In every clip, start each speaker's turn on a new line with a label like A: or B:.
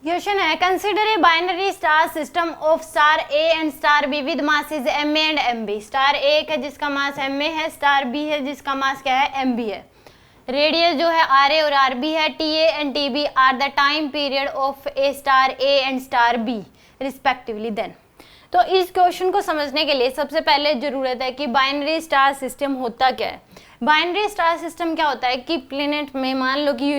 A: Question है consider a binary star system of star A and star B with masses M A and M B. Star A है जिसका मास M A है, star B है जिसका मास क्या है M B है। रेडियस जो है आर ए और आर बी है। T A and T B are the time period of A star A and star B respectively. Then तो इस क्वेश्चन को समझने के लिए सबसे पहले जरूरत है कि बाइनरी स्टार सिस्टम होता क्या है। बाइनरी स्टार सिस्टम क्या होता है कि प्लेनेट में, मान लो कि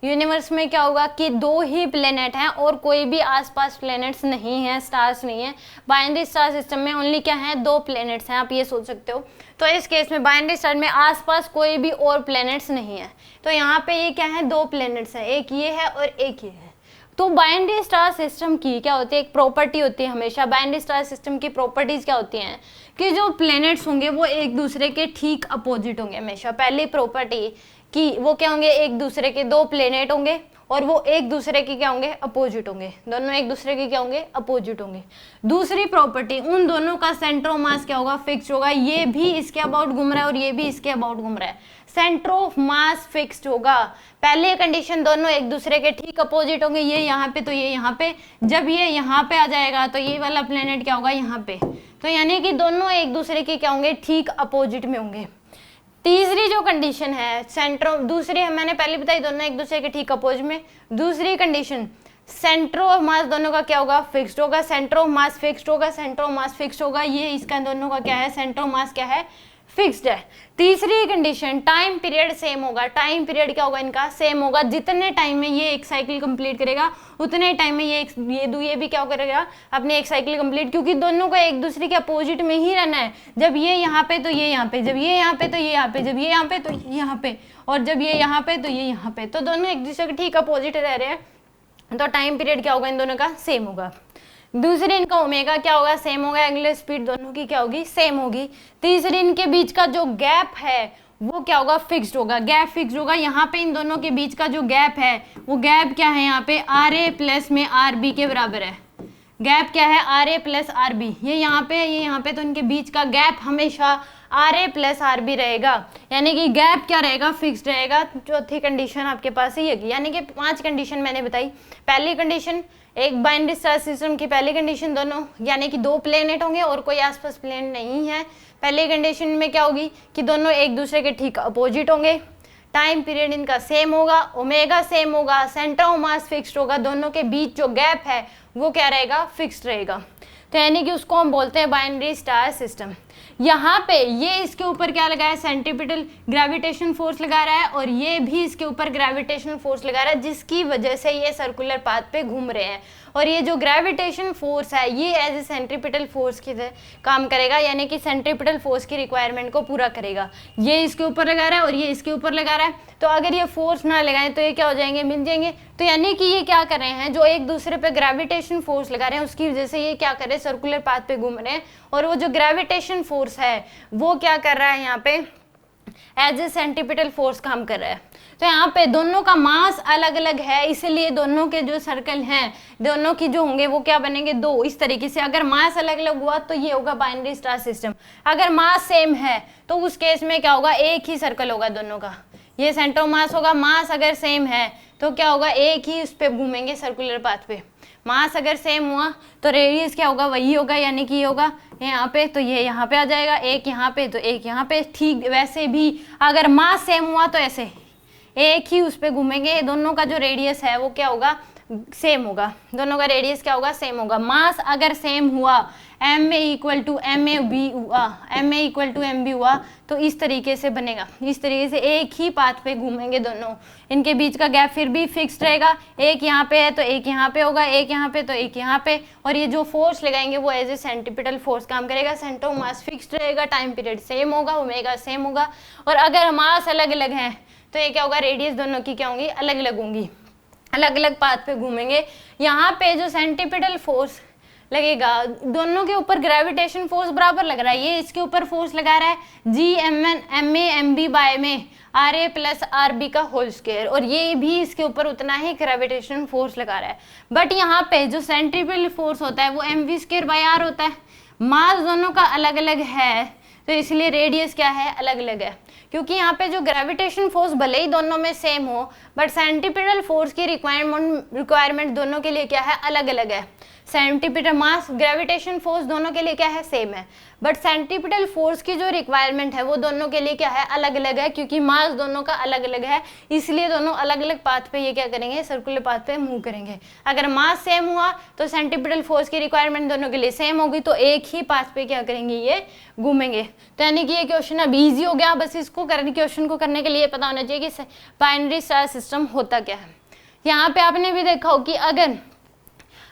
A: यूनिवर्स में क्या होगा कि दो ही प्लेनेट हैं और कोई भी आसपास प्लेनेट्स नहीं हैं, स्टार्स नहीं हैं। बाइनरी स्टार सिस्टम में ओनली क्या है, दो प्लेनेट्स हैं, आप ये सोच सकते हो। तो इस केस में बाइनरी स्टार में आसपास कोई भी और प्लेनेट्स नहीं है। तो यहाँ पे ये क्या है, दो प्लेनेट्स हैं, एक ये है और एक ये है। तो बाइनरी स्टार सिस्टम की क्या होती है, एक प्रॉपर्टी होती है हमेशा। बाइनरी स्टार सिस्टम की प्रॉपर्टीज क्या होती हैं कि जो प्लेनेट्स होंगे वो एक दूसरे के ठीक अपोजिट होंगे हमेशा। पहली प्रॉपर्टी कि वो क्या होंगे, एक दूसरे के दो प्लेनेट होंगे और वो एक दूसरे के क्या होंगे, अपोजिट होंगे। दोनों एक दूसरे के क्या होंगे, अपोजिट होंगे। दूसरी प्रॉपर्टी, उन दोनों का सेंटर ऑफ मास क्या होगा, फिक्स्ड होगा। ये भी इसके अबाउट घूम रहा है और ये भी इसके अबाउट घूम रहा है, सेंटर ऑफ मास फिक्स्ड होगा। पहले कंडीशन, दोनों एक दूसरे के ठीक अपोजिट होंगे, ये यहाँ पे तो ये यहाँ पे। जब ये यहाँ पे आ जाएगा तो ये वाला प्लेनेट क्या होगा, यहाँ पे। तो यानी कि दोनों एक दूसरे के क्या होंगे, ठीक अपोजिट में होंगे। तीसरी जो कंडीशन है सेंटर, दूसरी मैंने पहले बताई, दोनों एक दूसरे के ठीक अपोजिट में। दूसरी कंडीशन, सेंटर ऑफ मास दोनों का क्या होगा, फिक्स्ड होगा। सेंटर ऑफ मास फिक्स्ड होगा, सेंटर ऑफ मास फिक्स्ड होगा। ये इसका दोनों का क्या है, सेंटर ऑफ मास क्या है, फिक्स्ड है। तीसरी कंडीशन, टाइम पीरियड सेम होगा। टाइम पीरियड क्या होगा इनका, सेम होगा। जितने टाइम में ये एक साइकिल कंप्लीट करेगा उतने टाइम में ये भी क्या करेगा, अपने एक साइकिल कंप्लीट, क्योंकि दोनों को एक दूसरे के अपोजिट में ही रहना है। जब ये यहाँ पे तो ये यहाँ पे, जब ये यहाँ पे तो ये यहाँ पे, जब ये यहाँ पे तो ये यहाँ पे, और जब ये यहाँ पे तो ये यहाँ पे। तो दोनों एक दूसरे के ठीक अपोजिट रह रहे हैं, तो टाइम पीरियड क्या होगा इन दोनों का, सेम होगा। दूसरी इनका ओमेगा क्या होगा, सेम होगा। एंगुलर स्पीड दोनों की क्या होगी, सेम होगी। तीसरी इनके बीच का जो गैप है वो क्या होगा, फिक्स्ड होगा। गैप फिक्स्ड होगा। यहाँ पे इन दोनों के बीच का जो गैप है वो गैप क्या है, यहाँ पे आर ए प्लस में आर बी के बराबर है। गैप क्या है, R A plus R B. ये यहाँ पे, ये यहाँ पे, तो इनके बीच का गैप हमेशा R A plus R B रहेगा, यानी कि गैप क्या रहेगा, फिक्स्ड रहेगा। चौथी कंडीशन आपके पास ही है, यानी कि 5 कंडीशन मैंने बताई। पहली कंडीशन, एक बाइनरी स्टार सिस्टम की पहली कंडीशन, दोनों यानी कि दो प्लेनेट होंगे और कोई आसपास प्लेनेट नहीं है। पहली कंडीशन में क्या होगी कि दोनों एक दूसरे के ठीक अपोजिट होंगे। टाइम पीरियड इनका सेम होगा, ओमेगा सेम होगा, सेंटर ऑफ मास फिक्स्ड होगा। दोनों के बीच जो गैप है वो क्या रहेगा, फिक्स्ड रहेगा। तो यानी कि उसको हम बोलते हैं बाइनरी स्टार सिस्टम। यहाँ पे ये इसके ऊपर क्या लगा है, सेंट्रीपिटल ग्रेविटेशन फोर्स लगा रहा है और ये भी इसके ऊपर ग्रेविटेशनल फोर्स लगा रहा है, जिसकी वजह से ये सर्कुलर पाथ पे घूम रहे हैं। और ये जो ग्रेविटेशन फोर्स है ये एज ए सेंट्रीपिटल फोर्स की काम करेगा, यानी कि सेंट्रीपिटल फोर्स की रिक्वायरमेंट को पूरा करेगा। ये इसके ऊपर लगा रहा है और ये इसके ऊपर लगा रहा है। तो अगर ये फोर्स ना लगाएं तो ये क्या हो जाएंगे, मिल जाएंगे। तो यानी कि ये क्या कर रहे हैं, जो एक दूसरे पे ग्रेविटेशन फोर्स लगा रहे हैं उसकी वजह से ये क्या कर रहे हैं, सर्कुलर पाथ पे घूम रहे हैं। और वो जो ग्रेविटेशन फोर्स है वो क्या कर रहा है, यहाँ पे एज ए सेंट्रीपिटल फोर्स काम कर रहा है। तो यहाँ पे दोनों का मास अलग अलग है, इसलिए दोनों के जो सर्कल हैं दोनों की जो होंगे वो क्या बनेंगे, दो। इस तरीके से अगर मास अलग अलग हुआ तो ये होगा बाइनरी स्टार सिस्टम। अगर मास सेम है तो उस केस में क्या होगा, एक ही सर्कल होगा दोनों का, ये सेंटर ऑफ मास होगा। मास अगर सेम है तो क्या होगा, एक ही उस पर घूमेंगे सर्कुलर पाथ पे। मास अगर सेम हुआ तो रेडियस क्या होगा, वही होगा, यानी कि ये होगा यहाँ पे तो ये यहाँ पे आ जाएगा, एक यहाँ पे तो एक यहाँ पे। ठीक वैसे भी अगर मास सेम हुआ तो ऐसे एक ही उस पे घूमेंगे। दोनों का जो रेडियस है वो क्या होगा, सेम होगा। दोनों का रेडियस क्या होगा, सेम होगा। मास अगर सेम हुआ, M A equal to M A B हुआ, M A equal to M B हुआ, तो इस तरीके से बनेगा। इस तरीके से एक ही पाथ पे घूमेंगे दोनों। इनके बीच का गैप फिर भी फिक्स्ड रहेगा, एक यहाँ पे है तो एक यहाँ पे होगा, एक यहाँ पे तो एक यहाँ पे। और ये जो फोर्स लगाएंगे वो एज ए सेंट्रीपिटल फोर्स काम करेगा। सेंटर ऑफ मास फिक्स्ड रहेगा, टाइम पीरियड सेम होगा, ओमेगा सेम होगा। और अगर मास अलग अलग है तो ये क्या होगा, रेडियस दोनों की क्या होंगी, अलग अलग होंगी, अलग अलग पाथ पे घूमेंगे। यहाँ पे जो सेंट्रीपिटल फोर्स लगेगा, दोनों के ऊपर ग्रेविटेशन फोर्स बराबर लग रहा है। ये इसके ऊपर फोर्स लगा रहा है G M N M A M B by में R A plus R B का होल स्क्वायर, और ये भी इसके ऊपर उतना ही ग्रेविटेशन फोर्स लगा रहा है। बट यहाँ पे जो सेंट्रीपिटल फोर्स होता है वो M V square by R होता है। मास दोनों का अलग अलग है तो इसलिए रेडियस क्या है, अलग अलग है। क्योंकि यहाँ पे जो ग्रेविटेशन फोर्स भले ही दोनों में सेम हो, बट सेंटीपिटल फोर्स की रिक्वायरमेंट दोनों के लिए क्या है, अलग अलग है। सेंटीपिटल मास, ग्रेविटेशन फोर्स दोनों के लिए क्या है, सेम है, बट सेंटीपिटल फोर्स की जो रिक्वायरमेंट है वो दोनों के लिए क्या है, अलग अलग है। क्योंकि मास दोनों का अलग अलग है, इसलिए दोनों अलग अलग पाथ पे ये क्या करेंगे, सर्कुलर पाथ पे मूव करेंगे। अगर मास सेम हुआ तो सेंटीपिटल फोर्स की रिक्वायरमेंट दोनों के लिए सेम होगी, तो एक ही पाथ पे क्या करेंगे, ये घूमेंगे। तो यानी कि ये क्वेश्चन अब इजी हो गया। बस इसको क्वेश्चन को करने के लिए पता होना चाहिए कि बाइनरी स्टार सिस्टम होता क्या है। यहाँ पे आपने भी देखा हो कि अगर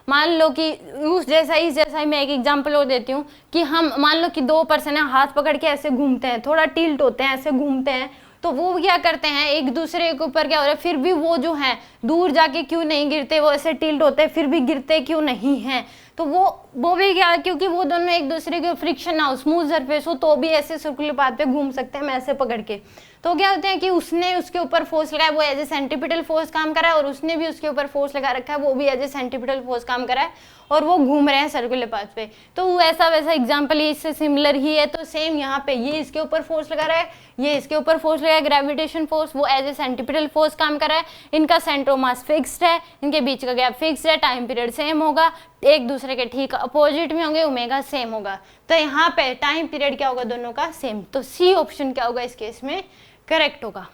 A: मान लो कि इस जैसा ही मैं एक एग्जांपल और देती हूँ कि हम मान लो कि दो पर्सन है, हाथ पकड़ के ऐसे घूमते हैं, थोड़ा टिल्ट होते हैं, ऐसे घूमते हैं, तो वो क्या करते हैं, एक दूसरे के ऊपर क्या हो रहा है, फिर भी वो जो है दूर जाके क्यों नहीं गिरते, वो ऐसे टिल्ट होते हैं फिर भी गिरते क्यों नहीं हैं, तो वो भी क्या है, क्योंकि वो दोनों एक दूसरे के फ्रिक्शन ना हो, स्मूथ सरफेस हो, तो भी ऐसे सर्कुलर पाथ पे घूम सकते हैं, मैं ऐसे पकड़ के। तो क्या होते हैं कि उसने उसके ऊपर फोर्स लगाया, वो एज ए सेंटीपिटल फोर्स काम करा है, और उसने भी उसके ऊपर फोर्स लगा रखा है, वो भी एज ए सेंटीपिटल फोर्स काम करा है, और वो घूम रहे हैं सर्कुलर पाथ पे। तो ऐसा वैसा एग्जांपल इससे सिमिलर ही है। तो सेम यहाँ पे ये इसके ऊपर फोर्स लगा रहा है, ये इसके ऊपर फोर्स लगा है, ग्रेविटेशन फोर्स, वो एज ए सेंटीपिटल फोर्स काम कर रहा है। इनका सेंटर ऑफ मास फिक्स्ड है, इनके बीच का गैप फिक्स्ड है, टाइम पीरियड सेम होगा, एक दूसरे के ठीक अपोजिट में होंगे, ओमेगा सेम होगा। तो यहाँ पे टाइम पीरियड क्या होगा, दोनों का सेम। तो सी ऑप्शन क्या होगा इस केस में, करेक्ट होगा।